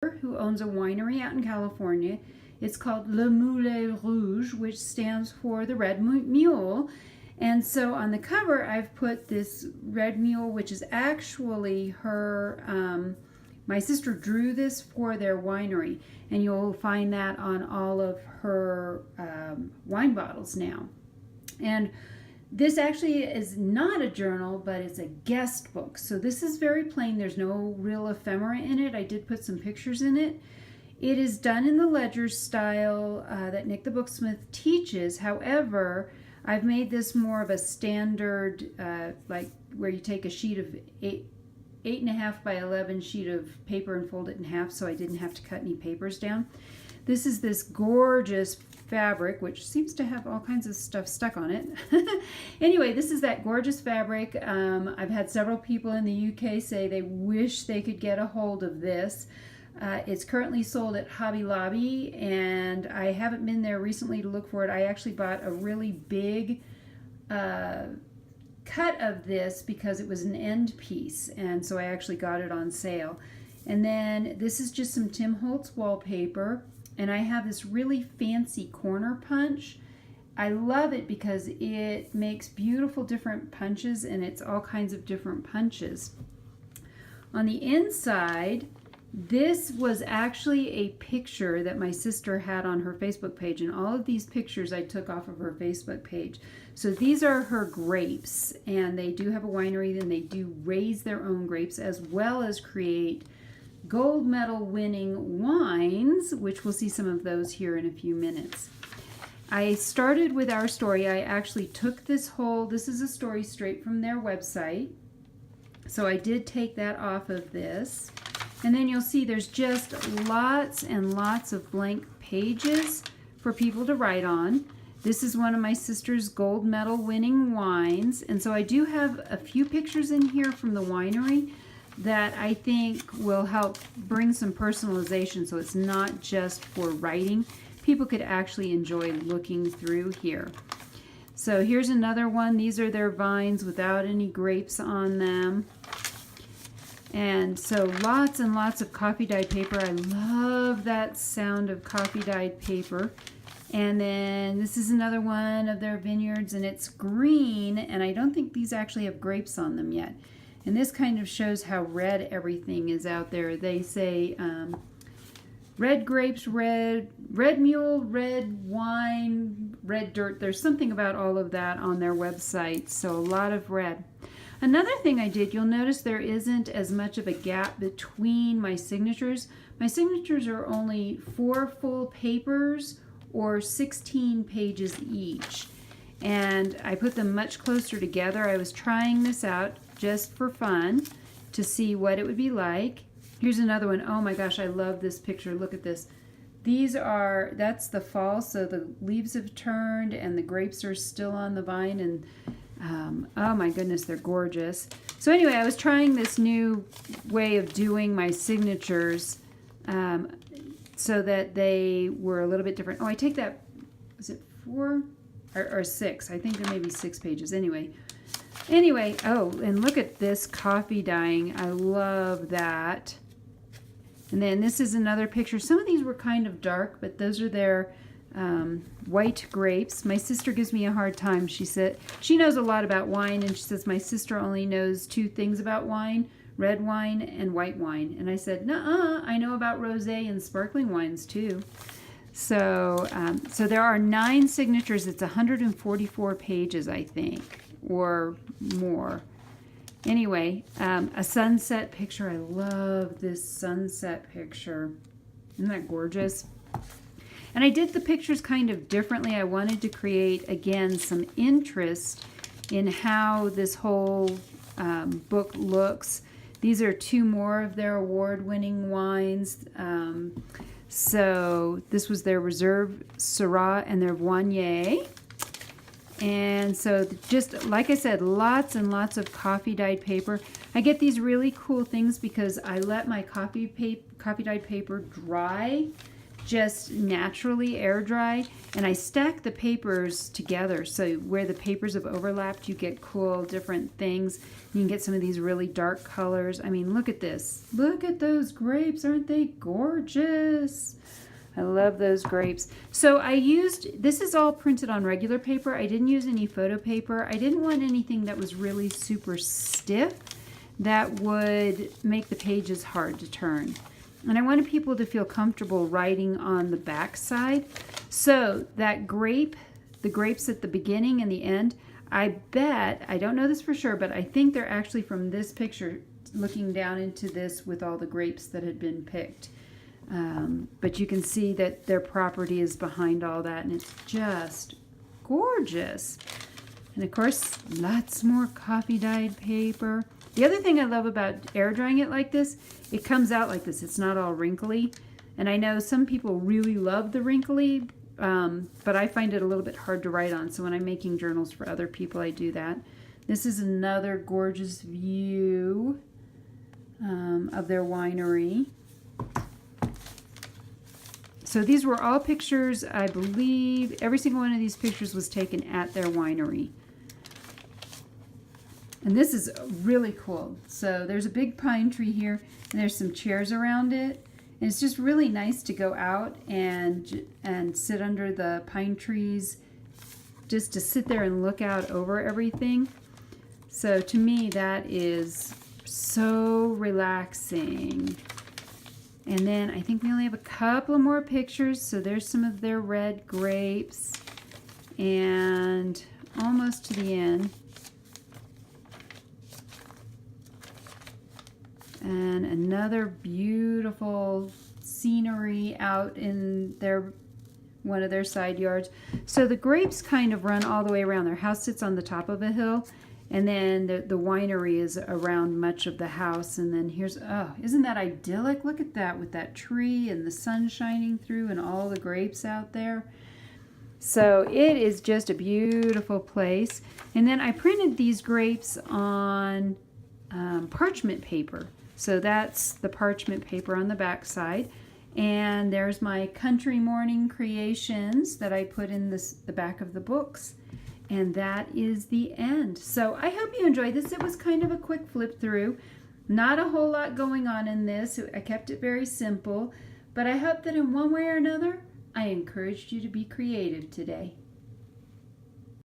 who owns a winery out in California. It's called Le Mulet Rouge, which stands for the red mule. And so on the cover, I've put this red mule, which is actually her, my sister drew this for their winery. And you'll find that on all of her wine bottles now. And this actually is not a journal, but it's a guest book. So this is very plain. There's no real ephemera in it. I did put some pictures in it. It is done in the ledger style that Nick the Booksmith teaches. However, I've made this more of a standard, like where you take a sheet of 8.5 by 11 sheet of paper and fold it in half, so I didn't have to cut any papers down. This is this gorgeous fabric, which seems to have all kinds of stuff stuck on it. Anyway, this is that gorgeous fabric. I've had several people in the UK say they wish they could get a hold of this. It's currently sold at Hobby Lobby, and I haven't been there recently to look for it. I actually bought a really big cut of this because it was an end piece, and so I actually got it on sale. And then this is just some Tim Holtz wallpaper, and I have this really fancy corner punch. I love it because it makes beautiful different punches, and it's all kinds of different punches. On the inside, this was actually a picture that my sister had on her Facebook page, and all of these pictures I took off of her Facebook page. So these are her grapes, and they do have a winery, and they do raise their own grapes as well as create gold medal winning wines, which we'll see some of those here in a few minutes. I started with our story. I actually took this is a story straight from their website. So I did take that off of this. And then you'll see there's just lots and lots of blank pages for people to write on. This is one of my sister's gold medal winning wines. And so I do have a few pictures in here from the winery that I think will help bring some personalization, so it's not just for writing. People could actually enjoy looking through here. So here's another one. These are their vines without any grapes on them. And so lots and lots of coffee dyed paper. I love that sound of coffee dyed paper. And then this is another one of their vineyards, and it's green, and I don't think these actually have grapes on them yet. And this kind of shows how red everything is out there. They say red grapes, red mule, red wine, red dirt. There's something about all of that on their website, so a lot of red. Another thing I did, you'll notice there isn't as much of a gap between my signatures. My signatures are only 4 full papers or 16 pages each. And I put them much closer together. I was trying this out just for fun to see what it would be like. Here's another one. Oh my gosh, I love this picture. Look at this. That's the fall, so the leaves have turned and the grapes are still on the vine, and oh my goodness, they're gorgeous. So anyway, I was trying this new way of doing my signatures so that they were a little bit different. Oh, I take that, is it 4 or 6? I think there may be 6 pages. Anyway, oh, and look at this coffee dyeing. I love that. And then this is another picture. Some of these were kind of dark, but those are their white grapes. My sister gives me a hard time. She said she knows a lot about wine, and she says my sister only knows 2 things about wine: red wine and white wine. And I said, nuh-uh, I know about rosé and sparkling wines too. So there are 9 signatures. It's 144 pages, I think, or more. Anyway, a sunset picture. I love this sunset picture. Isn't that gorgeous? And I did the pictures kind of differently. I wanted to create, again, some interest in how this whole book looks. These are 2 more of their award-winning wines. So this was their Reserve Syrah and their Viognier. And so just like I said, lots and lots of coffee dyed paper. I get these really cool things because I let my coffee dyed paper dry just naturally air dry, and I stack the papers together, so where the papers have overlapped you get cool different things. You can get some of these really dark colors. I mean, look at this. Look at those grapes. Aren't they gorgeous? I love those grapes. So I used, this is all printed on regular paper. I didn't use any photo paper. I didn't want anything that was really super stiff that would make the pages hard to turn. And I wanted people to feel comfortable writing on the back side. So that grape, the grapes at the beginning and the end, I bet, I don't know this for sure, but I think they're actually from this picture looking down into this with all the grapes that had been picked. But you can see that their property is behind all that, and it's just gorgeous. And of course, lots more coffee dyed paper. The other thing I love about air drying it like this, it comes out like this. It's not all wrinkly. And I know some people really love the wrinkly, but I find it a little bit hard to write on. So when I'm making journals for other people, I do that. This is another gorgeous view of their winery. So these were all pictures, I believe, every single one of these pictures was taken at their winery. And this is really cool. So there's a big pine tree here, and there's some chairs around it. And it's just really nice to go out and sit under the pine trees, just to sit there and look out over everything. So to me, that is so relaxing. And then I think we only have a couple of more pictures. So there's some of their red grapes, and almost to the end. And another beautiful scenery out in one of their side yards. So the grapes kind of run all the way around. Their house sits on the top of a hill, and then the winery is around much of the house. And then here's, oh, isn't that idyllic? Look at that with that tree and the sun shining through and all the grapes out there. So it is just a beautiful place. And then I printed these grapes on parchment paper. So that's the parchment paper on the back side. And there's my country morning creations that I put in the back of the books. And that is the end. So I hope you enjoyed this. It was kind of a quick flip through. Not a whole lot going on in this. I kept it very simple. But I hope that in one way or another, I encouraged you to be creative today.